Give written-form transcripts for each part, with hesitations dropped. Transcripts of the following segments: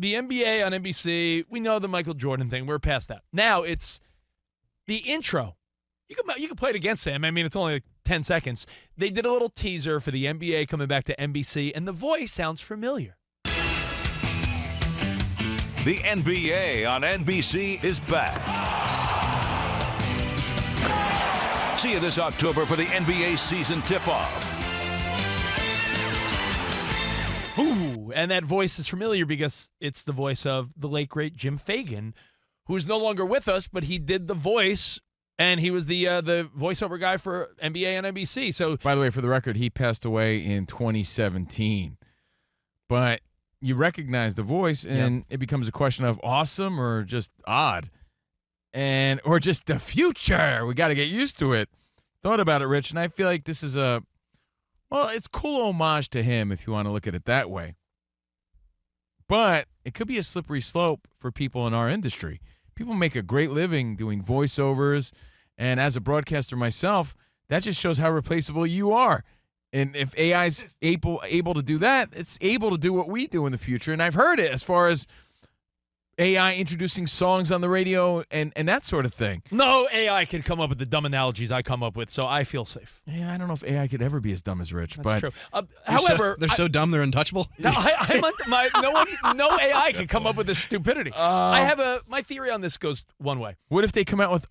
the NBA on NBC, we know the Michael Jordan thing. We're past that. Now it's the intro. You can play it against him. I mean, it's only like 10 seconds. They did a little teaser for the NBA coming back to NBC, and the voice sounds familiar. The NBA on NBC is back. See you this October for the NBA season tip-off. Ooh, and that voice is familiar because it's the voice of the late, great Jim Fagan, who is no longer with us, but he did the voice, and he was the voiceover guy for NBA and NBC. So, by the way, for the record, he passed away in 2017. But you recognize the voice, and it becomes a question of awesome or just odd, or just the future. We got to get used to it. Thought about it, Rich, and I feel like this is it's cool homage to him if you want to look at it that way. But it could be a slippery slope for people in our industry. People make a great living doing voiceovers, and as a broadcaster myself, that just shows how replaceable you are. And if AI's able to do that, it's able to do what we do in the future. And I've heard it as far as AI introducing songs on the radio and that sort of thing. No AI can come up with the dumb analogies I come up with, so I feel safe. Yeah, I don't know if AI could ever be as dumb as Rich. That's but true. However, they're so dumb they're untouchable. No, no AI can come up with this stupidity. My theory on this goes one way. What if they come out with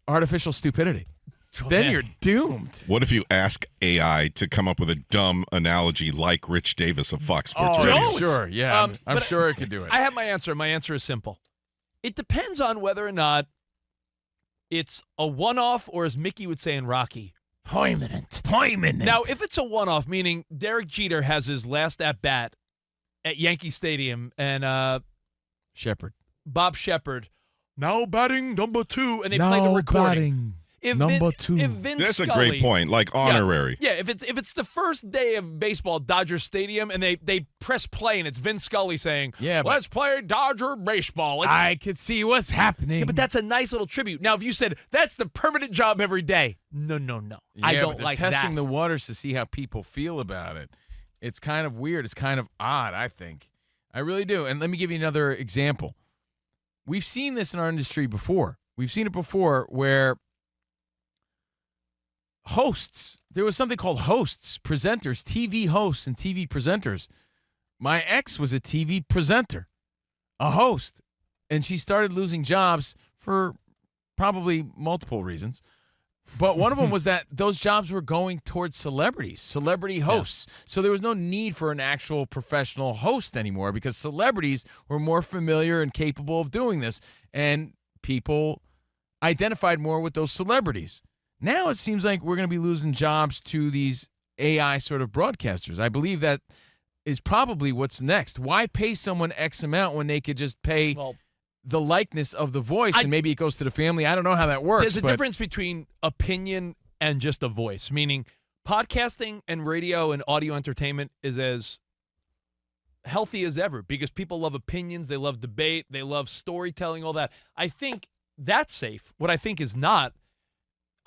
artificial stupidity? Then you're doomed. What if you ask AI to come up with a dumb analogy like Rich Davis of Fox Sports Radio? Oh, sure. Yeah, I'm sure it could do it. I have my answer. My answer is simple. It depends on whether or not it's a one-off or, as Mickey would say in Rocky, permanent. Now, if it's a one-off, meaning Derek Jeter has his last at-bat at Yankee Stadium and Bob Shepard, now batting number 2, and they play the recording. Number 2. If Vince That's Scully, a great point, like honorary. Yeah, if it's the first day of baseball at Dodger Stadium and they press play and it's Vince Scully saying, let's play Dodger baseball. I could see what's happening. Yeah, but that's a nice little tribute. Now, if you said, that's the permanent job every day. No. Yeah, I don't but like testing that. the waters to see how people feel about it. It's kind of weird. It's kind of odd, I think. I really do. And let me give you another example. We've seen this in our industry before. We've seen it before where hosts, there was something called hosts, presenters, TV hosts and TV presenters. My ex was a TV presenter, a host, and she started losing jobs for probably multiple reasons. But one of them was that those jobs were going towards celebrities, celebrity hosts. Yeah. So there was no need for an actual professional host anymore because celebrities were more familiar and capable of doing this, and people identified more with those celebrities. Now it seems like we're going to be losing jobs to these AI sort of broadcasters. I believe that is probably what's next. Why pay someone X amount when they could just pay the likeness of the voice and maybe it goes to the family? I don't know how that works. There's a difference between opinion and just a voice, meaning podcasting and radio and audio entertainment is as healthy as ever because people love opinions, they love debate, they love storytelling, all that. I think that's safe. What I think is not,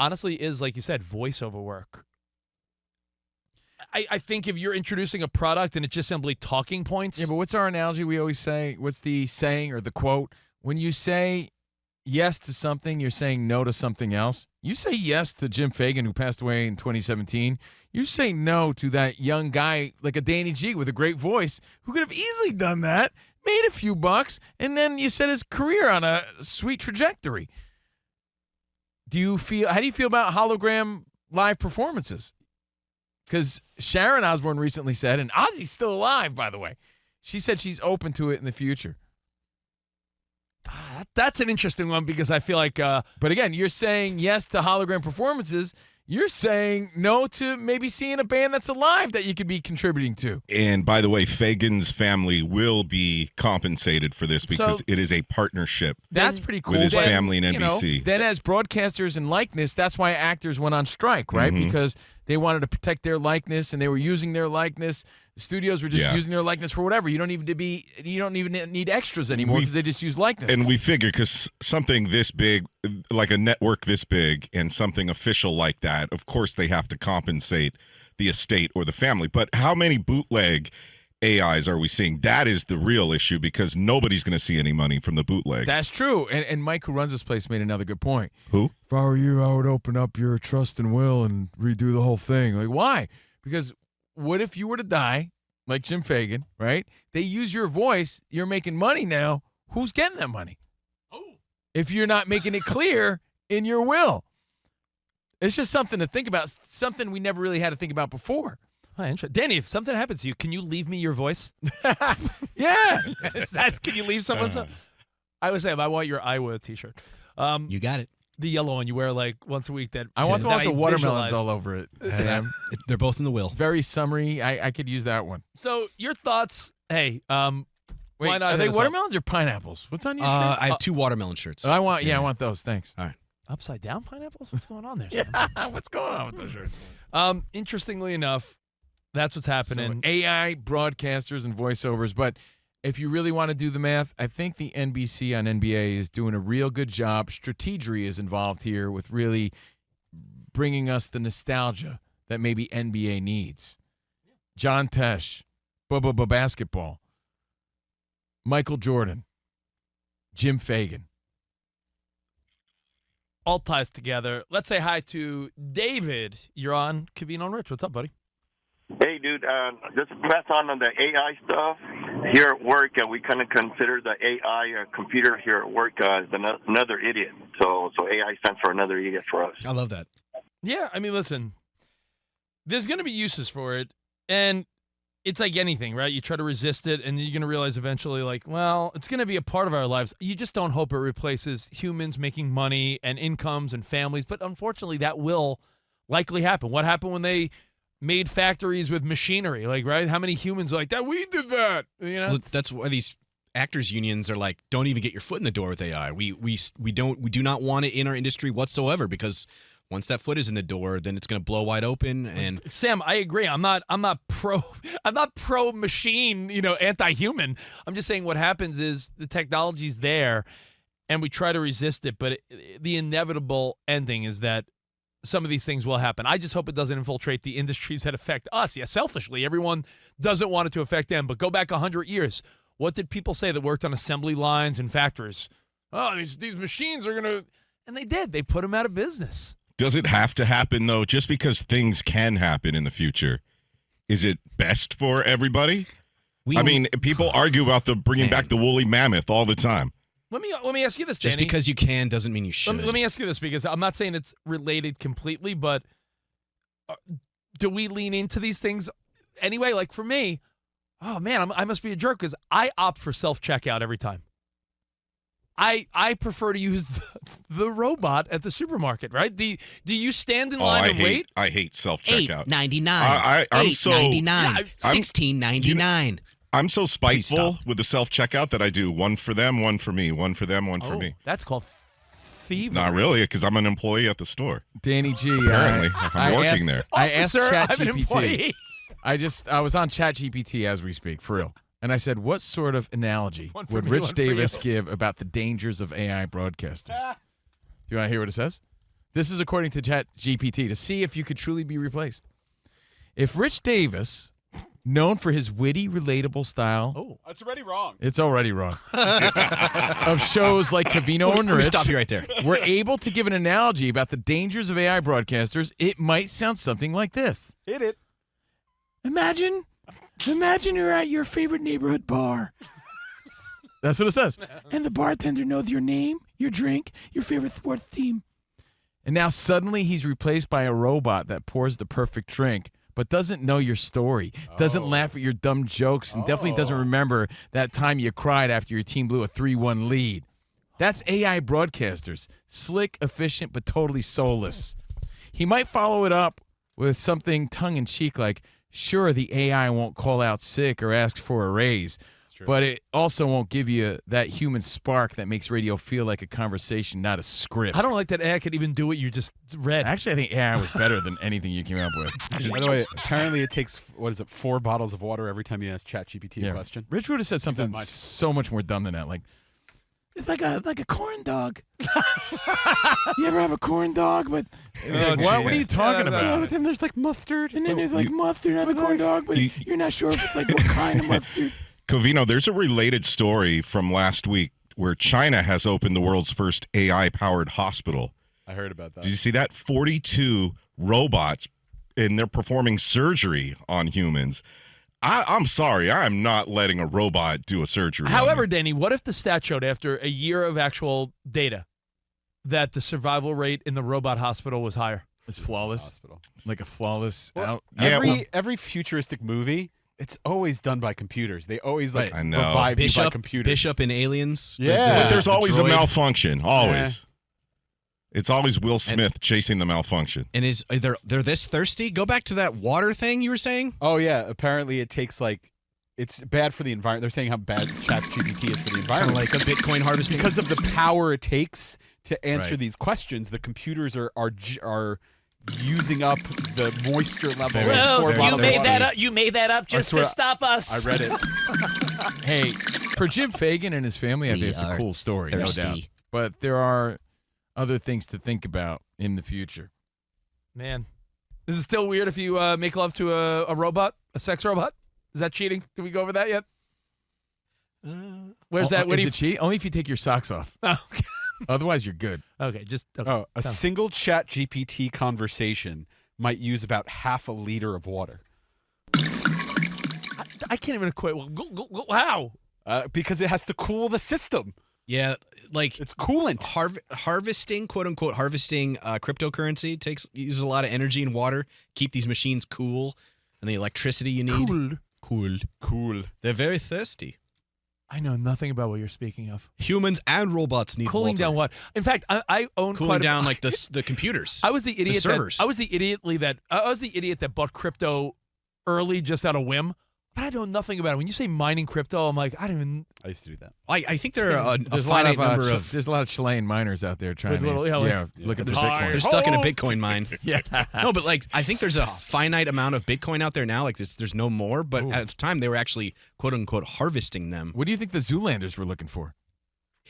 honestly, is, like you said, voiceover work. I think if you're introducing a product and it's just simply talking points. Yeah, but what's our analogy we always say? What's the saying or the quote? When you say yes to something, you're saying no to something else. You say yes to Jim Fagan, who passed away in 2017. You say no to that young guy, like a Danny G with a great voice, who could have easily done that, made a few bucks, and then you set his career on a sweet trajectory. How do you feel about hologram live performances? Because Sharon Osbourne recently said, and Ozzy's still alive, by the way, she said she's open to it in the future. That's an interesting one because I feel like... but again, you're saying yes to hologram performances. You're saying no to maybe seeing a band that's alive that you could be contributing to. And by the way, Fagan's family will be compensated for this because it is a partnership. That's pretty cool. With his family and NBC. Then as broadcasters and likeness, that's why actors went on strike, right? Mm-hmm. Because they wanted to protect their likeness and they were using their likeness. The studios were just using their likeness for whatever. You don't even need extras anymore because they just use likeness. And we figure because something this big, like a network this big, and something official like that, of course they have to compensate the estate or the family. But how many bootleg AIs are we seeing? That is the real issue because nobody's going to see any money from the bootlegs. That's true. And Mike, who runs this place, made another good point. Who? If I were you, I would open up your trust and will and redo the whole thing. Like, why? Because what if you were to die, like Jim Fagan, right? They use your voice. You're making money now. Who's getting that money? If you're not making it clear in your will. It's just something to think about, something we never really had to think about before. Oh, interesting. Danny, if something happens to you, can you leave me your voice? Yeah. Can you leave someone's? I would say, I want your Iowa t-shirt. You got it. The yellow one you wear like once a week. I want the one with the watermelons visualize. all over it. They're both in the will. Very summery. I could use that one. So your thoughts? Hey, Wait, why not are hit they us up? watermelons or pineapples? What's on your shirt? I have 2 watermelon shirts. I want those. Thanks. All right. Upside down pineapples? What's going on there? Sam? What's going on with those shirts? Interestingly enough, that's what's happening. So AI broadcasters and voiceovers. But if you really want to do the math, I think the NBC on NBA is doing a real good job. Strategery is involved here with really bringing us the nostalgia that maybe NBA needs. John Tesh, Bubba Basketball, Michael Jordan, Jim Fagan. All ties together. Let's say hi to David. You're on COVINO Rich. What's up, buddy? Hey, dude, just pass on the AI stuff. Here at work, we kind of consider the AI computer here at work as another idiot. So AI stands for another idiot for us. I love that. Yeah, I mean, listen, there's going to be uses for it, and it's like anything, right? You try to resist it, and you're going to realize eventually, like, well, it's going to be a part of our lives. You just don't hope it replaces humans making money and incomes and families, but unfortunately, that will likely happen. What happened when they made factories with machinery? Like, right? How many humans are like that? We did that. You know, Well, that's why these actors unions are like, don't even get your foot in the door with AI. We do not want it in our industry whatsoever, because once that foot is in the door, then it's going to blow wide open. And Sam, I agree. I'm not pro machine, anti-human. I'm just saying what happens is the technology's there and we try to resist it, but the inevitable ending is that some of these things will happen. I just hope it doesn't infiltrate the industries that affect us. Yeah, selfishly, everyone doesn't want it to affect them, but go back 100 years. What did people say that worked on assembly lines and factories? Oh, these machines are going to, and they did. They put them out of business. Does it have to happen, though? Just because things can happen in the future, is it best for everybody? I mean, people argue about bringing back the woolly mammoth all the time. Let me ask you this, Danny. just because you can doesn't mean you should. Let me ask you this, because I'm not saying it's related completely, but do we lean into these things anyway? Like for me, oh man, I must be a jerk because I opt for self-checkout every time. I prefer to use the robot at the supermarket, right? Do you stand in line and wait? I hate self-checkout. $8.99. I'm so $8.99. $16.99. I'm so spiteful with the self-checkout that I do one for them, one for me, one for them, one for me. That's called thievery. Not really, because I'm an employee at the store. Danny G. Apparently, I'm working there. I asked Officer, I'm an ChatGPT. employee. I was on ChatGPT as we speak, for real. And I said, what sort of analogy One for would me, Rich one for Davis you. give about the dangers of AI broadcasters? Do you want to hear what it says? This is according to ChatGPT to see if you could truly be replaced. If Rich Davis, known for his witty, relatable style. That's already wrong. It's already wrong. Of shows like COVINO and Let me Rich. stop you right there. We're able to give an analogy about the dangers of AI broadcasters. It might sound something like this. Hit it. Imagine you're at your favorite neighborhood bar. That's what it says. And the bartender knows your name, your drink, your favorite sports team. And now suddenly he's replaced by a robot that pours the perfect drink, but doesn't know your story, doesn't laugh at your dumb jokes, and definitely doesn't remember that time you cried after your team blew a 3-1 lead. That's AI broadcasters. Slick, efficient, but totally soulless. He might follow it up with something tongue-in-cheek like, sure, the AI won't call out sick or ask for a raise, but it also won't give you that human spark that makes radio feel like a conversation, not a script. I don't like that AI could even do what you just read. Actually, I think AI was better than anything you came up with. By the way, apparently it takes, 4 bottles of water every time you ask ChatGPT a question. Rich would have said something much. so much more dumb than that. Like, It's like a corn dog. You ever have a corn dog? But what are you talking about? With him, there's like mustard. And then there's like mustard. I have a corn dog, but you're not sure if it's like what kind of mustard. Covino, there's a related story from last week where China has opened the world's first AI-powered hospital. I heard about that. Did you see that? 42 robots, and they're performing surgery on humans. I'm sorry, I'm not letting a robot do a surgery. However, Danny, what if the stat showed after a year of actual data that the survival rate in the robot hospital was higher? It's flawless. Hospital. Like a flawless out. Yeah, Every futuristic movie, it's always done by computers. They always like I know. revive you by computers. Bishop in Aliens. Yeah. But there's the always a droid. malfunction. Always. It's always Will Smith chasing the malfunction. And they're this thirsty? Go back to that water thing you were saying. Oh yeah. Apparently, it takes like it's bad for the environment. They're saying how bad ChatGPT is for the Kind of environment like Bitcoin harvesting. because of the power it takes to answer Right. these questions. The computers are using up the moisture level. Very- in 4 very bottles of thirsty. water. You made that up just to stop us. I read it. Hey, for Jim Fagan and his family, I think it's a cool story, thirsty. no doubt. But there are other things to think about in the future. Man, is it still weird if you make love to a robot, a sex robot? Is that cheating? Did we go over that yet? Where's that? Is it cheat? Only if you take your socks off. Okay. Otherwise, you're good. Okay, just okay. Oh, a single ChatGPT conversation might use about half a liter of water. I can't even equate. How? Because it has to cool the system. Yeah, like It's coolant. harvesting, quote unquote, harvesting cryptocurrency uses a lot of energy and water. Keep these machines cool, and the electricity you need. Cool. They're very thirsty. I know nothing about what you're speaking of. Humans and robots need Cooling water. down what? In fact, I own Cooling quite down a, like the computers. I was the idiot. servers. I was the idiot that bought crypto early just out of whim. But I know nothing about it. When you say mining crypto, I'm like, I don't even. I used to do that. I think there are a There's finite a lot number of of. there's a lot of Chilean miners out there trying With little- yeah, like- looking for They're Bitcoin. stuck in a Bitcoin mine. Yeah. No, but like I think there's a finite amount of Bitcoin out there now. Like there's no more. But at the time, they were actually quote unquote harvesting them. What do you think the Zoolanders were looking for?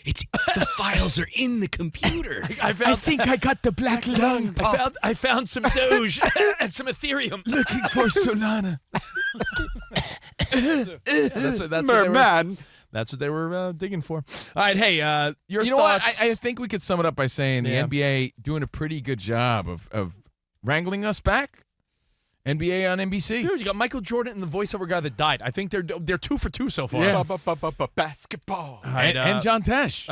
It's the files are in the computer. I think I got the black lung. I found some Doge and some Ethereum. Looking for Solana. That's what they were. That's what they were digging for. All right, hey, your You know what? thoughts? I think we could sum it up by saying Yeah. the NBA doing a pretty good job of wrangling us back. NBA on NBC. Dude, you got Michael Jordan and the voiceover guy that died. I think they're 2 for 2 so far. Yeah. Basketball. All right, And John Tesh.